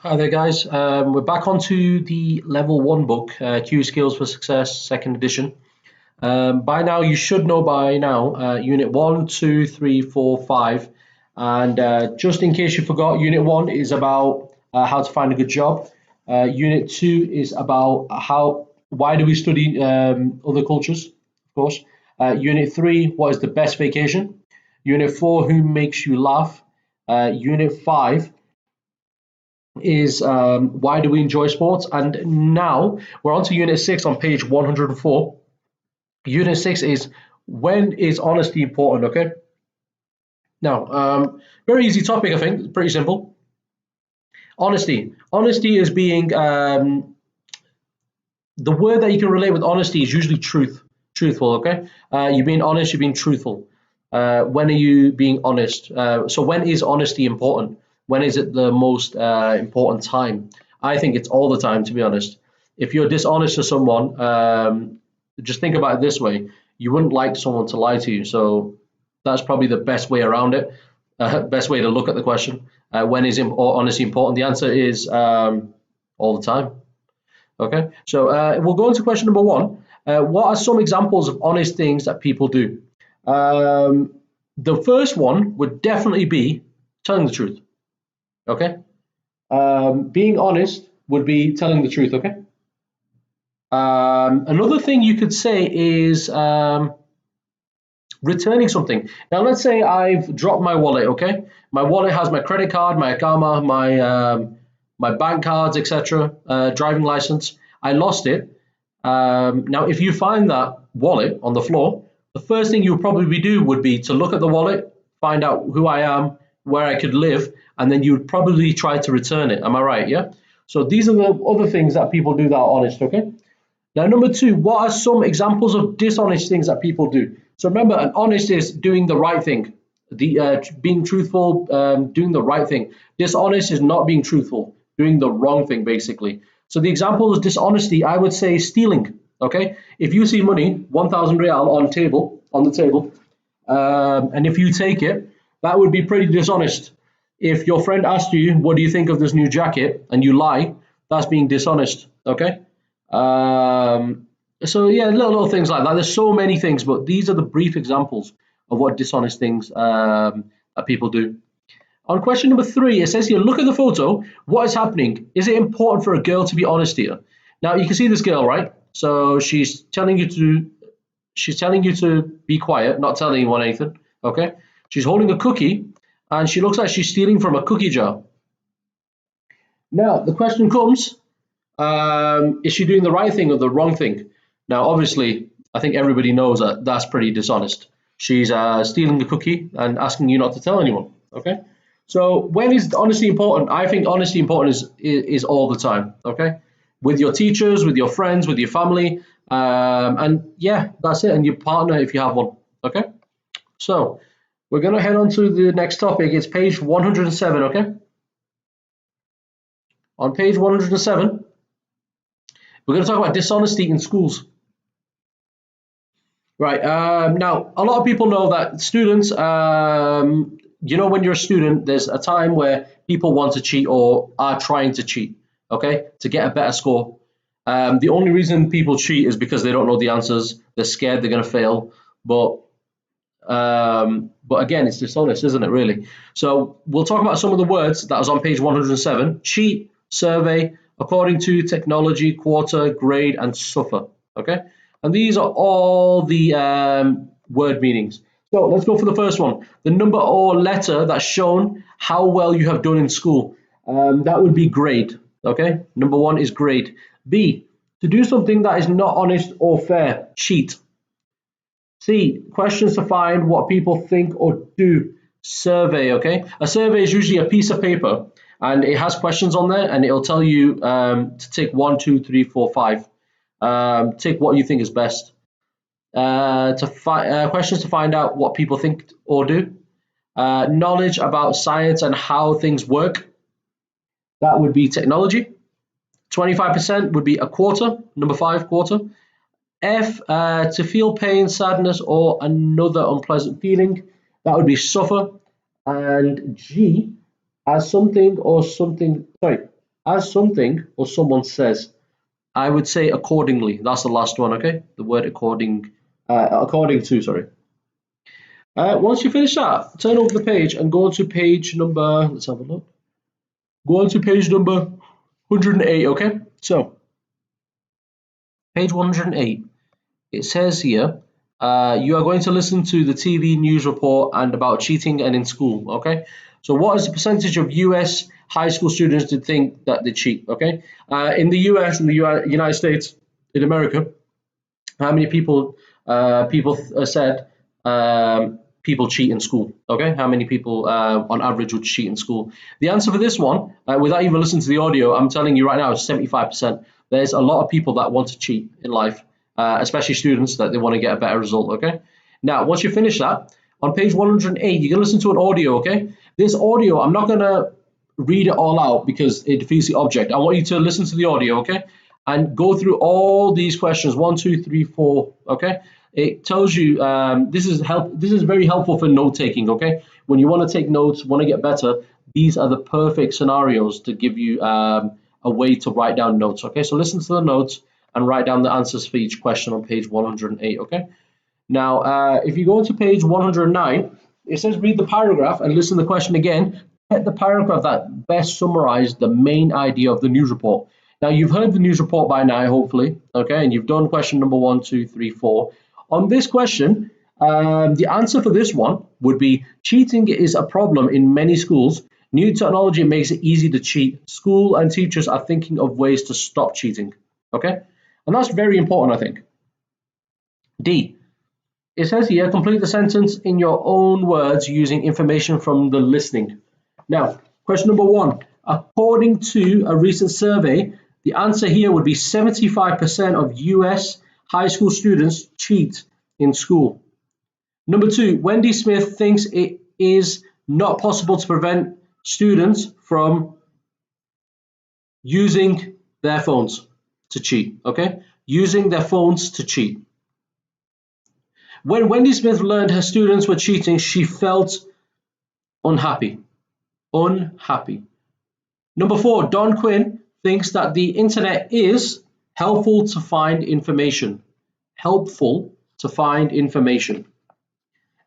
Hi there, guys. We're back onto the level one book, Q Skills for Success, second edition. By now, you should know by now, unit one, two, three, four, five. And just in case you forgot, unit one is about how to find a good job. Unit two is about why do we study other cultures, of course. Unit three, what is the best vacation? Unit four, who makes you laugh? Unit five, is why do we enjoy sports? And now we're on to Unit 6 on page 104. Unit 6 is when is honesty important, okay? Now, very easy topic, I think, pretty simple. Honesty. Honesty is being, the word that you can relate with honesty is usually truthful, okay? You're being honest, you're being truthful. When are you being honest? So when is honesty important? When is it the most important time? I think it's all the time, to be honest. If you're dishonest to someone, just think about it this way: you wouldn't like someone to lie to you. So that's probably the best way around it. Best way to look at the question. When is honesty important? The answer is all the time. Okay, so we'll go into question number one. What are some examples of honest things that people do? The first one would definitely be telling the truth. Okay, being honest would be telling the truth. Okay. Another thing you could say is returning something. Now, let's say I've dropped my wallet. Okay, my wallet has my credit card, my Akama, my bank cards, etc., driving license. I lost it. Now, if you find that wallet on the floor, the first thing you would probably do would be to look at the wallet, find out who I am, where I could live, and then you would probably try to return it. Am I right? Yeah. So these are the other things that people do that are honest. Okay. Now, number two, what are some examples of dishonest things that people do? So remember, an honest is doing the right thing, being truthful, doing the right thing. Dishonest is not being truthful, doing the wrong thing, basically. So the example of dishonesty, I would say stealing. Okay, if you see money, 1,000 real on the table, and if you take it, that would be pretty dishonest. If your friend asked you, "What do you think of this new jacket?" and you lie, that's being dishonest. Okay. So yeah, little things like that. There's so many things, but these are the brief examples of what dishonest things that people do. On question number three, it says here, look at the photo. What is happening? Is it important for a girl to be honest here? Now you can see this girl, right? So she's telling you to be quiet, not telling anyone anything. Okay. She's holding a cookie, and she looks like she's stealing from a cookie jar. Now the question comes: is she doing the right thing or the wrong thing? Now, obviously, I think everybody knows that that's pretty dishonest. She's stealing the cookie and asking you not to tell anyone. Okay. So when is honesty important? I think honesty important is all the time. Okay. With your teachers, with your friends, with your family, and yeah, that's it. And your partner if you have one. Okay. So we're gonna head on to the next topic. It's page 107. Okay. On page 107. We're going to talk about dishonesty in schools. Right. Now, a lot of people know that students, when you're a student, there's a time where people want to cheat or are trying to cheat, okay, to get a better score. The only reason people cheat is because they don't know the answers. They're scared they're going to fail. But again, it's dishonest, isn't it, really? So we'll talk about some of the words that was on page 107. Cheat, survey, according to, technology, quarter, grade, and suffer. Okay, and these are all the word meanings. So let's go for the first one. The number or letter that's shown how well you have done in school. That would be grade. Okay, number one is grade. B, to do something that is not honest or fair. Cheat. C, questions to find what people think or do. Survey. Okay, a survey is usually a piece of paper and it has questions on there, and it'll tell you to tick 1, 2, 3, 4, 5. Tick what you think is best. Questions to find out what people think or do. Knowledge about science and how things work. That would be technology. 25% would be a quarter. Number 5, quarter. F, to feel pain, sadness, or another unpleasant feeling. That would be suffer. And G, as something or something. Sorry. as something or someone says. I would say accordingly. That's the last one, okay? The word according, according to, sorry. Once you finish that, turn over the page and go on to page number, let's have a look. Go on to page number 108, okay? So, page 108, it says here, you are going to listen to the TV news report and about cheating and in school, okay? So what is the percentage of US high school students that think that they cheat, okay? In the US, in the United States, in America, how many people said people cheat in school, okay? How many people on average would cheat in school? The answer for this one, without even listening to the audio, I'm telling you right now, is 75%. There's a lot of people that want to cheat in life, especially students that they want to get a better result, okay? Now, once you finish that, on page 108, you can listen to an audio, okay? This audio, I'm not going to read it all out because it defeats the object. I want you to listen to the audio, okay? And go through all these questions, 1, 2, 3, 4, okay? It tells you, this is very helpful for note taking, okay? When you want to take notes, want to get better, these are the perfect scenarios to give you a way to write down notes, okay? So listen to the notes and write down the answers for each question on page 108, okay? Now, if you go to page 109, it says read the paragraph and listen to the question again. Get the paragraph that best summarized the main idea of the news report. Now, you've heard the news report by now, hopefully, okay? And you've done question number 1, 2, 3, 4. On this question, the answer for this one would be cheating is a problem in many schools. New technology makes it easy to cheat. School and teachers are thinking of ways to stop cheating, okay? And that's very important, I think. D, it says here, complete the sentence in your own words using information from the listening. Now, question number 1, according to a recent survey, the answer here would be 75% of US high school students cheat in school. Number 2, Wendy Smith thinks it is not possible to prevent students from using their phones to cheat, okay? Using their phones to cheat. When Wendy Smith learned her students were cheating, she felt unhappy. Unhappy. Number 4, Don Quinn thinks that the internet is helpful to find information. Helpful to find information.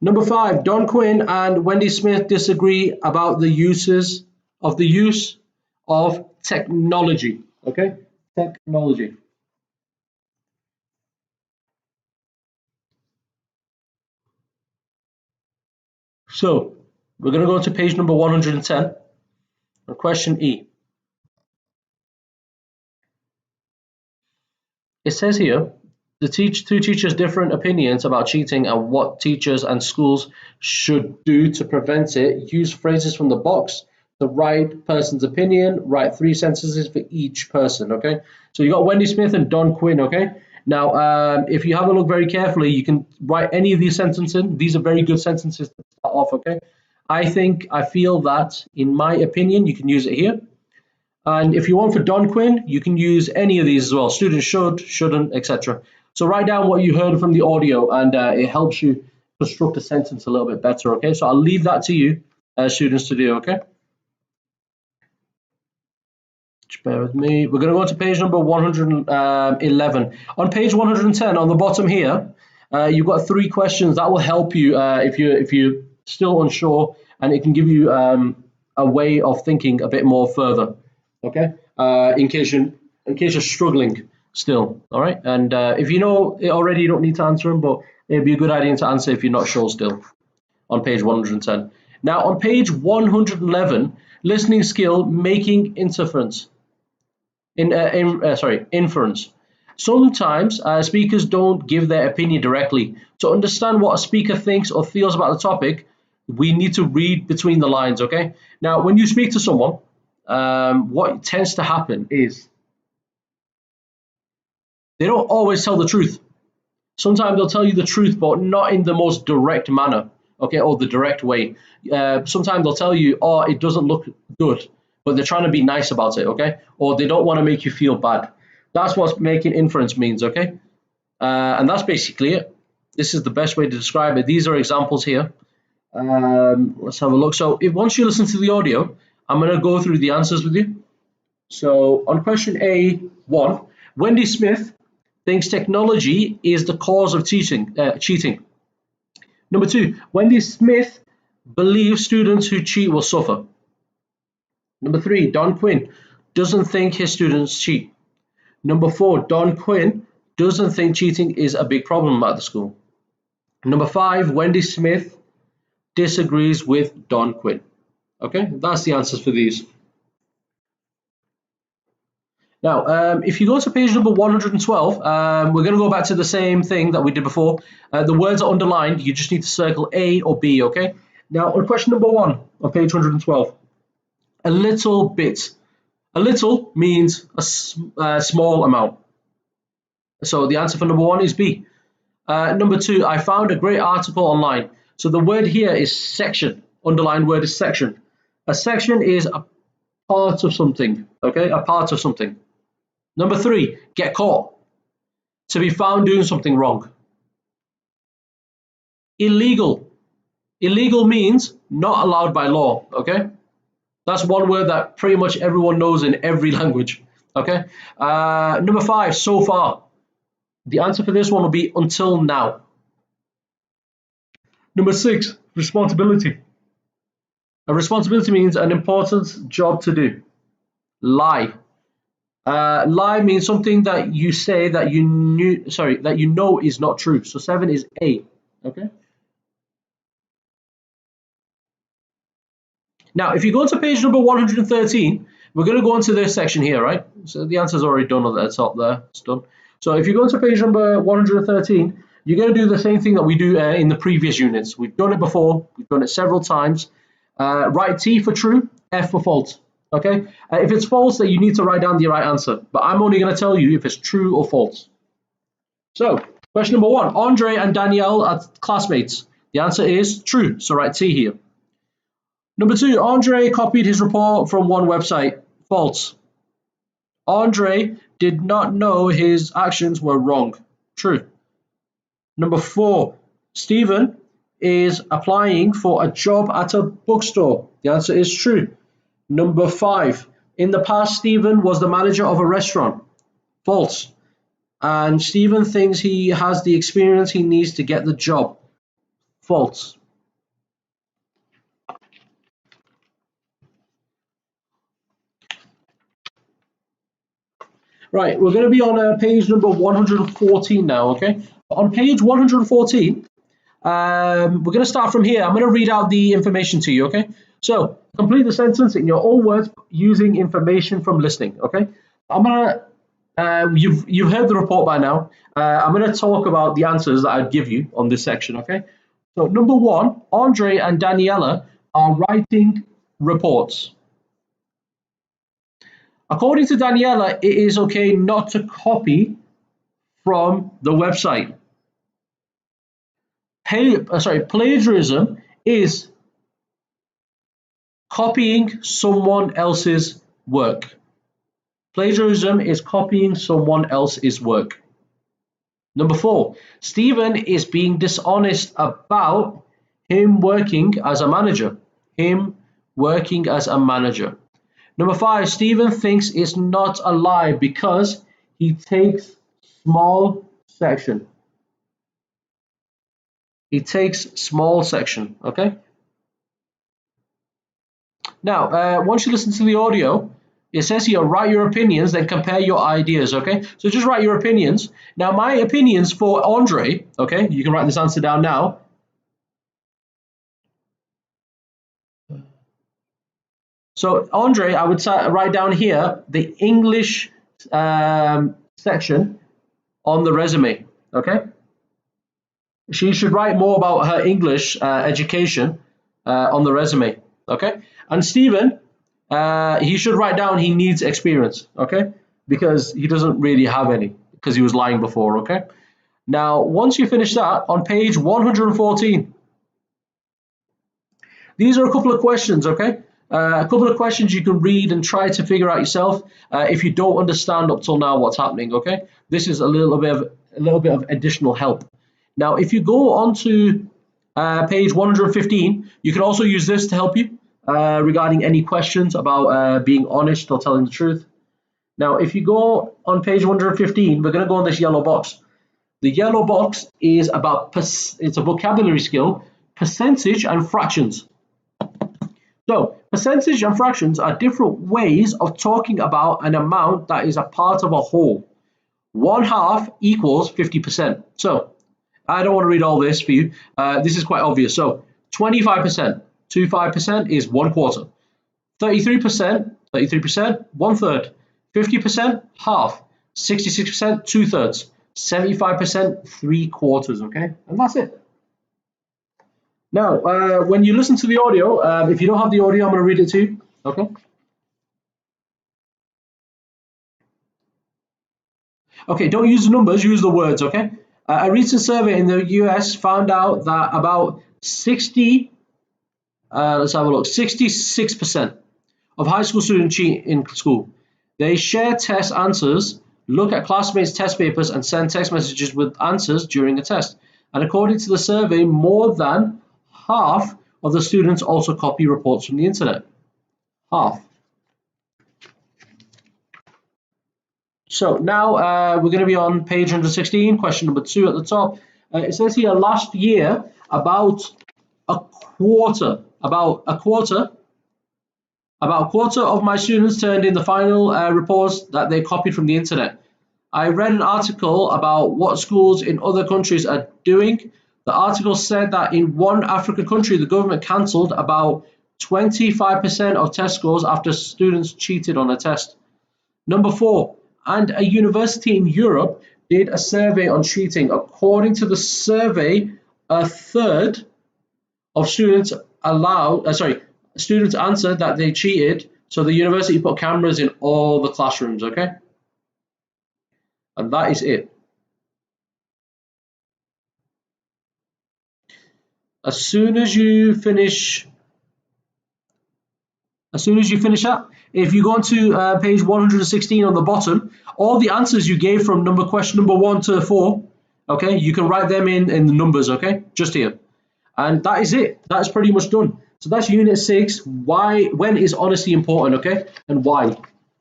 Number 5, Don Quinn and Wendy Smith disagree about the use of technology. Okay, technology. So we're going to go to page number 110. Question E. It says here, two teachers' different opinions about cheating and what teachers and schools should do to prevent it. Use phrases from the box. The right person's opinion. Write 3 sentences for each person. Okay. So you got Wendy Smith and Don Quinn. Okay. Now, if you have a look very carefully, you can write any of these sentences. These are very good sentences to start off. Okay. I feel that, in my opinion, you can use it here. And if you want for Don Quinn, you can use any of these as well. Students should, shouldn't, etc. So write down what you heard from the audio, and it helps you construct a sentence a little bit better, okay? So I'll leave that to you, students, to do, okay? Just bear with me. We're going to go to page number 111. On page 110, on the bottom here, you've got 3 questions that will help you if you're still unsure, and it can give you a way of thinking a bit more further. Okay, in case you're struggling still, all right? And if you know it already, you don't need to answer them, but it'd be a good idea to answer if you're not sure still, on page 110. Now, on page 111, listening skill, making inference. Inference. Sometimes speakers don't give their opinion directly. To understand what a speaker thinks or feels about the topic, we need to read between the lines, okay? Now, when you speak to someone, what tends to happen is they don't always tell the truth. Sometimes they'll tell you the truth, but not in the most direct manner, okay, or the direct way. Sometimes they'll tell you, oh, it doesn't look good, but they're trying to be nice about it, okay? Or they don't want to make you feel bad. That's what making inference means, okay? And that's basically it. This is the best way to describe it. These are examples here. Let's have a look. So once you listen to the audio, I'm going to go through the answers with you. So on question A1, Wendy Smith thinks technology is the cause of cheating. Number 2, Wendy Smith believes students who cheat will suffer. Number 3, Don Quinn doesn't think his students cheat. Number 4, Don Quinn doesn't think cheating is a big problem at the school. Number 5, Wendy Smith disagrees with Don Quinn. Okay, that's the answers for these. Now, if you go to page number 112, we're going to go back to the same thing that we did before. The words are underlined. You just need to circle A or B, okay? Now, on question number 1 on page 112, a little bit. A little means a small amount. So the answer for number 1 is B. Number 2, I found a great article online. So the word here is section. Underlined word is section. A section is a part of something, okay? A part of something. Number 3, get caught. To be found doing something wrong. Illegal. Illegal means not allowed by law, okay? That's one word that pretty much everyone knows in every language, okay? Number 5, so far. The answer for this one will be until now. Number 6, responsibility. A responsibility means an important job to do. Lie. Lie means something that you say that you know is not true. So 7 is A. Okay. Now, if you go to page number 113, we're going to go into this section here, right? So the answer's already done at the top there. It's done. So if you go to page number 113, you're going to do the same thing that we do in the previous units. We've done it before. We've done it several times. Write T for true, F for false. Okay, if it's false, then you need to write down the right answer. But I'm only going to tell you if it's true or false. So, question number 1. Andre and Danielle are classmates. The answer is true, so write T here. Number 2. Andre copied his report from one website. False. Andre did not know his actions were wrong. True. Number 4. Stephen is applying for a job at a bookstore. The answer is true. Number 5, in the past, Stephen was the manager of a restaurant. False. And Stephen thinks he has the experience he needs to get the job. False. Right, we're going to be on page number 114 now, okay? On page 114, we're going to start from here. I'm going to read out the information to you, okay? So, complete the sentence in your own words using information from listening, okay? I'm going to, you've heard the report by now. I'm going to talk about the answers that I'd give you on this section, okay? So, number 1, Andre and Daniela are writing reports. According to Daniela, it is okay not to copy from the website. Plagiarism is copying someone else's work. Plagiarism is copying someone else's work. Number 4, Stephen is being dishonest about him working as a manager. Number 5, Stephen thinks it's not a lie because he takes small section. Okay? Now, once you listen to the audio, it says here, write your opinions, then compare your ideas, okay? So just write your opinions. Now, my opinions for Andre, okay, you can write this answer down now. So, Andre, I would write down here the English section on the resume, okay? She should write more about her English education on the resume, okay? And Stephen, he should write down he needs experience, okay? Because he doesn't really have any, because he was lying before, okay? Now, once you finish that, on page 114, these are a couple of questions, okay? A couple of questions you can read and try to figure out yourself if you don't understand up till now what's happening, okay? This is a little bit of additional help. Now, if you go on to page 115, you can also use this to help you regarding any questions about being honest or telling the truth. Now, if you go on page 115, we're going to go on this yellow box. The yellow box is about, it's a vocabulary skill, percentage and fractions. So, percentage and fractions are different ways of talking about an amount that is a part of a whole. 1/2 equals 50%. So, I don't want to read all this for you. This is quite obvious. So, 25%, 25% is 1/4. 33%, 33%, 1/3. 50%, half. 66%, 2/3. 75%, 3/4. Okay, and that's it. Now, when you listen to the audio, if you don't have the audio, I'm going to read it to you. Okay. Okay, don't use the numbers, use the words. Okay. A recent survey in the US found out that about 66% of high school students cheat in school. They share test answers, look at classmates' test papers, and send text messages with answers during a test. And according to the survey, more than half of the students also copy reports from the internet. Half. So now we're going to be on page 116, question number 2 at the top. It says here last year about a quarter of my students turned in the final reports that they copied from the internet. I read an article about what schools in other countries are doing. The article said that in one African country, the government cancelled about 25% of test scores after students cheated on a test. Number 4, and a university in Europe did a survey on cheating. According to the survey, a third of students students answered that they cheated, so the university put cameras in all the classrooms, okay? And that is it. As soon as you finish that, if you go onto page 116 on the bottom, all the answers you gave from question number 1 to 4, okay, you can write them in the numbers, okay, just here. And that is it. That's pretty much done. So that's unit 6. When is honesty important, okay, and why?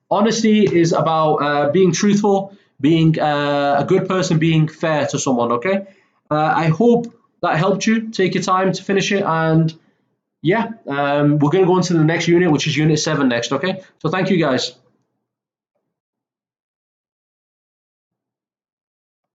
Honesty is about being truthful, being a good person, being fair to someone, okay? I hope that helped you. Take your time to finish it, and yeah, we're going to go into the next unit, which is unit 7 next, okay? So thank you guys.